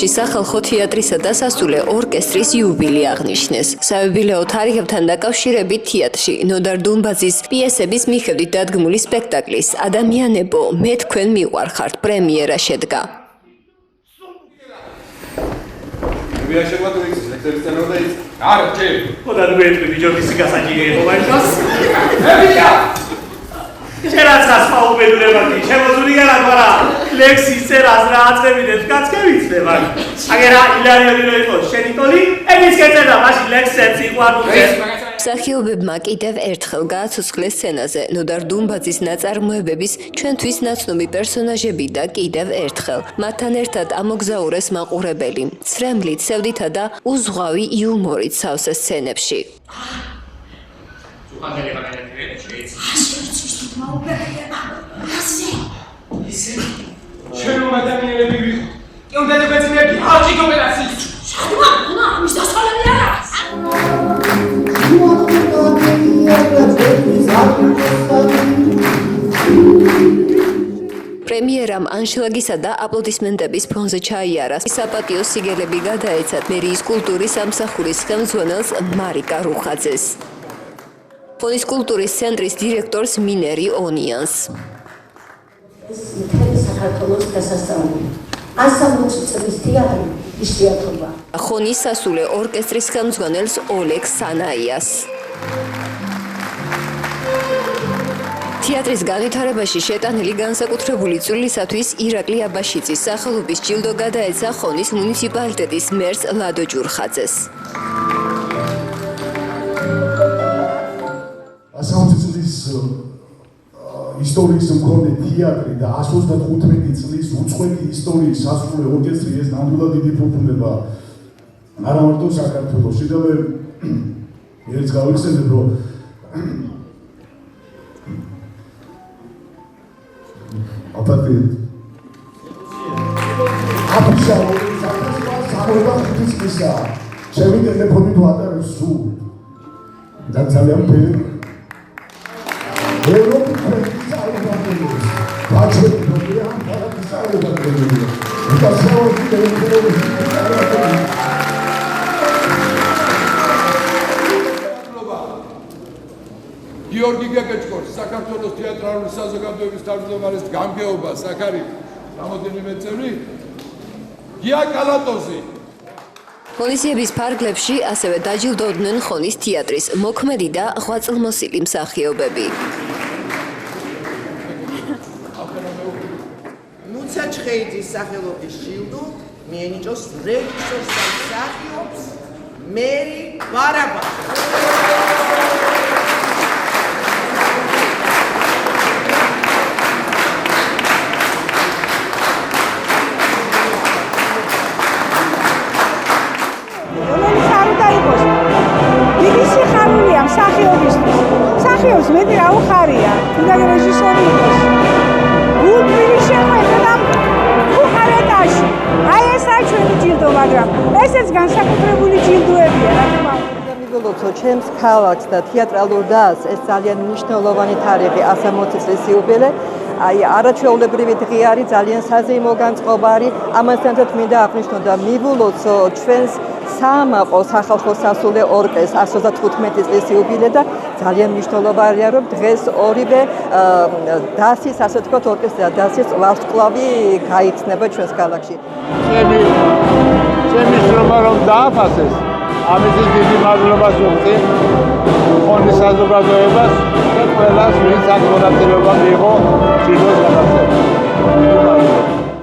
თბილისში სახალხო თეატრისა და სასულე ორკესტრის იუბილე აღნიშნეს. საიუბილეო თარიღებთან დაკავშირებით თეატრში ნოდარ დუმბაძის პიესების მიხედვით დადგმული სპექტაკლის „ადამიანებო, მე თქვენ მიყვარხართ“ პრემიერა შედგა. Teraz spałbedure bardziej, czego zuriera para lekcji teraz raczej kackewice mak. Agera ilaria dilego, shenitoli, emisketera mashi lekcji ყვარდუზე. მსახიობებმა კიდევ ერთხელ გააცოცხლეს სცენაზე ნოდარ დუმბაძის ნაწარმოებების ჩვენთვის ნაცნობი პერსონაჟები და კიდევ ერთხელ მათთან ერთად ამოგზაურეს მაყურებელი. ცრემლით, სევდითა და უზღვავი იუმორით სავსე სცენებში. შენო ადამიანები ვიყო. კი უნდა დაგეცინებდი აჭი ოპერაციის. შადმა, ანა, მის დასალები არა. პრემიერამ ანშლაგისა და აპლოდისმენტების ფონზე ჩაიარა. საპატიო სიგელები გადაეცათ მერიის კულტურის სამსახურის ხელმძღვანელს მარიკა რუხაძეს. ფონის კულტურის ცენტრის დირექტორს მინერი ონიანს. ეს მთელი საქართველოს დასასწავლელი. 160 წლის თეატრი ისიათობა. ხონის სასულე ორკესტრის ხელმძღვანელს ოლეგ სანაიას. თეატრის განვითარებაში შეტანილი განსაკუთრებული წვლილისათვის ირაკლი აბაშიძის სახელობის ჯილდო გადაეცა ხონის მუნიციპალიტეტის მერს ლადო ჯურხაძეს. 160 წლის ისტორიის მქონე თეატრი და 135 წლის უწყვეტი ისტორიის სასულე ორკესტრი ეს ნამდვილად დიდი ფუფუნება არა მარტო საქართველოში და მე ერთს გავიხსენებ რომ აპატრი აფიციალური საქართველოს წლისა ჩემი ტელეფონი თუ ატარებს სულ და ძალიან ბევრი გიორგი გეკეჭკორს საქართველოს თეატრალური საზოგადოების თავმჯდომარის გამგეობა საკარი რამოდენიმე წევრი გია კალატოზი ღონისძიების ფარგლებში ასევე დაჯილდოვდნენ ხონის თეატრის მოქმედი და ღვაწლმოსილი მსახიობები. ნუცა ჩხეიძის სახელობის ჯილდო მიენიჭოს რეჟისორს და მსახიობს მერი ბარაბა. მსახიობს მეტი რა უხარია, თუნდაც რეჟისორი იყოს. გულწრფელი შეხვედრა ბუხარესტში. აი ესაა ჩვენი ჯილდო, მაგრამ ესეც განსაკუთრებული ჯილდოებია, რა თქმა უნდა. მიგულოცო ჩემს ქალაქს და თეატრალურ დასს ეს ძალიან მნიშვნელოვანი თარიღი 160 წლის იუბილე. აი არაჩვეულებრივი დღე არის, ძალიან საზეიმო განწყობარი. ამასთან მინდა აღნიშნო და მიგულოცო ჩვენს საამაყო სახალხო სასულე ორკესტრს 135 წლის იუბილე და ძალიან მნიშვნელოვანია რომ დღეს ორივე დასის ასე ვთქვათ ორკესტრი და დასის ვარსკვლავი გაიხსნება ჩვენს ქალაქში. ჩემი შრომა რომ დააფასეს ამისთვის დიდი მადლობას ვუხდი ხონის საზოგადოებას და ყველას ვინც აქ მონაწილეობა მიიღო ჯილდოს გადაცემაში.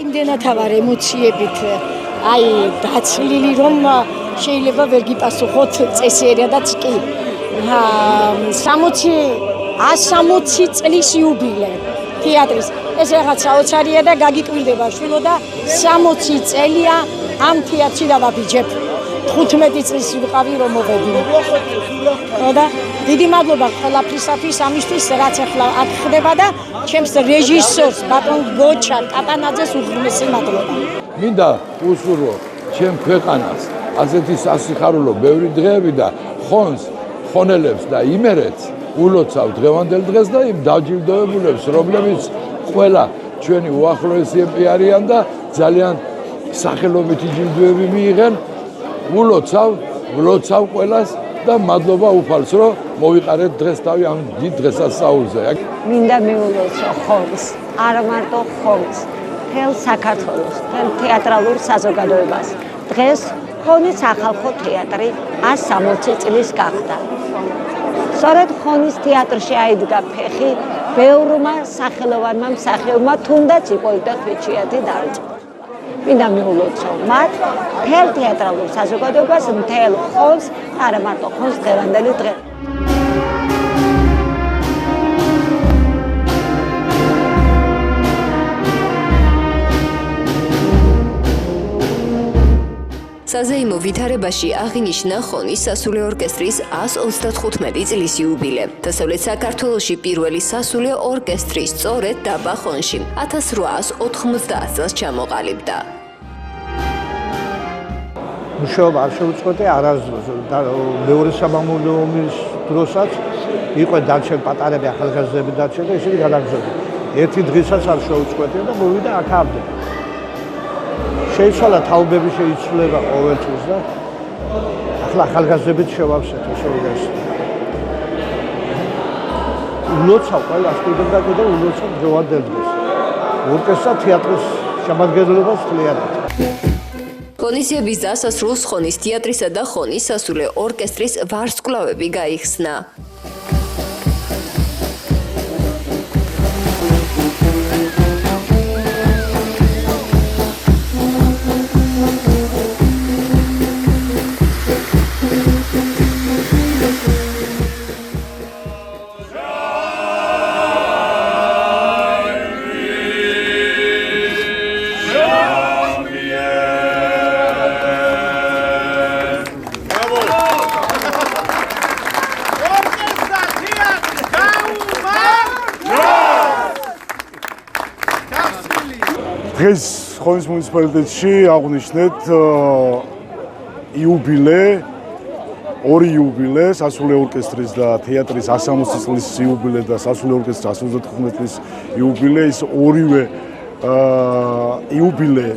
იმდენად ვარ ემოციებით აი დაცლილი რომ შეიძლება ვერ გიპასუხოთ წესიერადაც კი 160 წლის იუბილე თეატრის ეს რაღაც საოცარია და გაგიკვირდება შვილო და 60 წელია ამ თეატრში დავაბიჯებ 15 წლის ვიყავი რომ მოვედი და დიდი მადლობა ყველაფრისათვის ამისთვის რაც ახლა აქ ხდება და ჩემს რეჟისორს ბატონ გოჩა კატანაძეს უღრმესი მადლობა. მინდა უსურვო ჩემ ქვეყანას ასეთი სასიხარულო ბევრი დღეები და ხონს ხონელებს და იმერეთს ულოცავ დღევანდელ დღეს და იმ დაჯილდოებულებს რომლებიც ყველა ჩვენი უახლოესები არიან და ძალიან სახელობითი ჯილდოები მიიღენ. ვლოცავ ყველას და მადლობა უფალს, რომ მოვიყარეთ დღეს თავი ამ დიდ დღესასწაულზე. მინდა მიულოცო ხონს, არა მარტო ხონს, მთელ საქართველოს, მთელ თეატრალურ საზოგადოებას. დღეს ხონის ახალხო თეატრი 160 წლის გახდა. სწორედ ხონის თეატრში აიდგა ფეხი ბევრმა სახელოვანმა მსახიობმა, თუნდაც იპოვიდა თვიჩიათი დაიწყო. მინდა მიულოცო მათ მთელ თეატრალურ საზოგადოებას, მთელ ხონს, არა მარტო ხონს დღევანდელი დღე. საზეიმო ვითარებაში აღინიშნა ხონის სასულე ორკესტრის 135 წლის იუბილე. დასავლეთ საქართველოში პირველი სასულე ორკესტრი სწორედ დაბა ხონში 1890 წელს ჩამოყალიბდა. მუშაობა არ შეუწყვეტე არასდროს და მეორე სამამულო ომის დროსაც იყო დარჩენ პატარები, ახალგაზრდები დარჩენ და ისინი გადაგზავნეს. ერთი დღესაც არ შეუწყვეტე და მოვიდა აქამდე. შეიცვალა თაობები შეიცვლება ყოველთვის და ახლა ახალგაზრდებით შევავსეთ ესე ვიგას. ულოცავ ყველას კიდევ და კიდევ ულოცავ დღევანდელ დღეს. ორკესტრა თეატრის შემადგენლობას ხლიანად. ღონისძიების დასასრულს ხონის თეატრისა და ხონის სასულე ორკესტრის ვარსკვლავები გაიხსნა. დღეს ხონის მუნიციპალიტეტში აღვნიშნეთ იუბილე, ორი იუბილე, სასულე ორკესტრის და თეატრის 160 წლის იუბილე და სასულე ორკესტრის 135 წლის იუბილე. ის ორივე იუბილე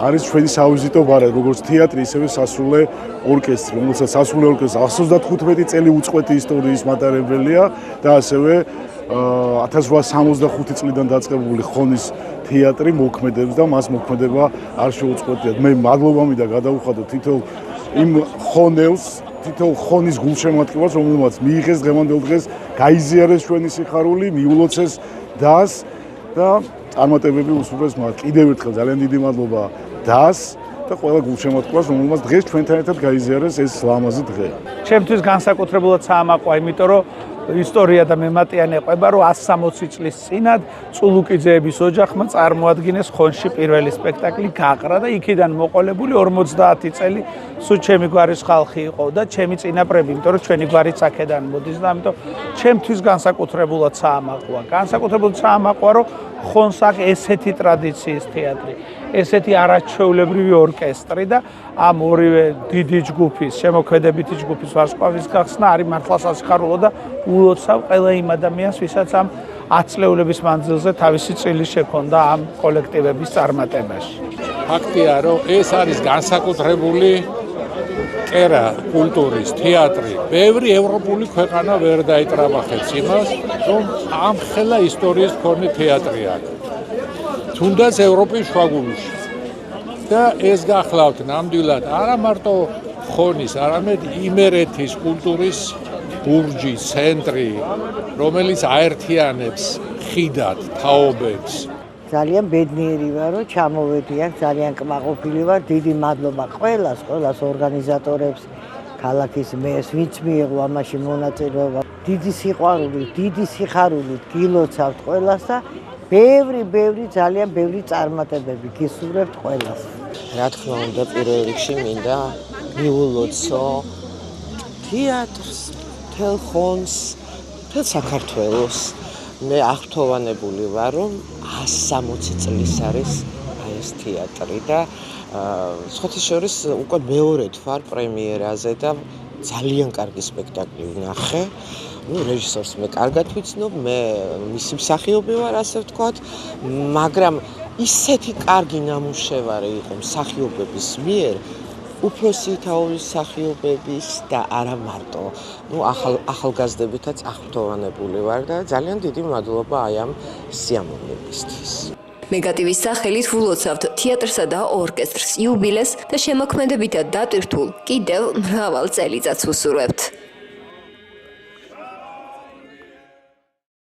არის ჩვენი სავიზიტო ბარად, როგორც თეატრი, ისევე სასულე ორკესტრი, რომელსაც სასულე ორკესტრი 135 წელი უწყვეტი ისტორიის მატარებელია და ასევე 1865 წლიდან დაწყებული ხონის თეატრი მოქმედებს და მას მოქმედება არ შეუწყვეტია. მე მადლობა მინდა გადავუხადო თითოეულ იმ ხონელს, თითოეულ ხონის გულშემატკივარს, რომელმაც მიიღეს დღევანდელ დღეს, გაიზიარეს ჩვენი სიხარული, მიულოცეს დას და წარმატებები უსურვეს მათ. კიდევ ერთხელ ძალიან დიდი მადლობა დას და ყველა გულშემატკივარს, რომელმაც დღეს ჩვენთან ერთად გაიზიარეს ეს ლამაზი დღე. ჩემთვის განსაკუთრებულად საამაყოა, იმიტომ რომ ისტორია და მემატიანე ყვება, რომ 160 წლის წინად წულუკიძეების ოჯახმა წარმოადგინეს ხონში პირველი სპექტაკლი გაყრა და იქიდან მოყოლებული 50 წელი სულ ჩემი გვარის ხალხი იყო და ჩემი წინაპრები, იმიტომ რომ ჩვენი გვარიც აქედან მოდის და ამიტომ ჩემთვის განსაკუთრებულად საამაყოა. განსაკუთრებულად საამაყოა, რომ ხონს აქვს ესეთი ტრადიციის თეატრი, ესეთი არაჩვეულებრივი ორკესტრი და ამ ორივე დიდი ჯგუფის, შემოქმედებითი ჯგუფის ვარსკვლავის გახსნა არის მართლა სასიხარულო და ულოცავ ყველა იმ ადამიანს, ვისაც ამ 10 წლეულების მანძილზე თავისი წილი შექონდა ამ კოლექტივების წარმატებაში. ფაქტია, რომ ეს არის განსაკუთრებული კერა კულტურის თეატრი. ბევრი ევროპული ქვეყანა ვერ დაიტრაბახებს იმას, რომ ამ ხელა ისტორიის მქონე თეატრი აქვს. თუნდაც ევროპის შუაგულში. და ეს გახლავთ ნამდვილად არა მარტო ხონის, არამედ იმერეთის კულტურის ბურჯი, ცენტრი, რომელიც აერთიანებს ხიდად თაობებს. ძალიან ბედნიერი ვარ, რომ ჩამოვედი აქ, ძალიან კმაყოფილი ვარ. დიდი მადლობა ყველას ორგანიზატორებს, ქალაქის მერს, ვინც მიიღო ამაში მონაწილეობა. დიდი სიყვარული, დიდი სიხარული გილოცავთ ყველას და ბევრი, ძალიან ბევრი წარმატებები გისურვებთ ყველას. რა თქმა უნდა, პირველ რიგში მინდა მიულოცო თეატრს, მთელ ხონს, მთელ საქართველოს. მე აღფრთოვანებული ვარ, რომ 160 წლის არის ეს თეატრი და სხვათა შორის უკვე მეორედ ვარ პრემიერაზე და ძალიან კარგი სპექტაკლი ვნახე. რეჟისორს მე კარგად ვიცნობ, მე მისი მსახიობი ვარ, ასე ვთქვათ, მაგრამ ისეთი კარგი ნამუშევარი იყო მსახიობების მიერ, უფროსი თაურის მსახიობების და არა მარტო. ახალგაზრდებითაც აღფრთოვანებული ვარ და ძალიან დიდი მადლობა აი ამ სიამოვნებისთვის. მეგატივის სახელით ვულოცავთ თეატრსა და ორკესტრს, იუბილეს და შემოქმედებითად დატვირთულ კიდევ მრავალ წელიწადს ვუსურვებთ.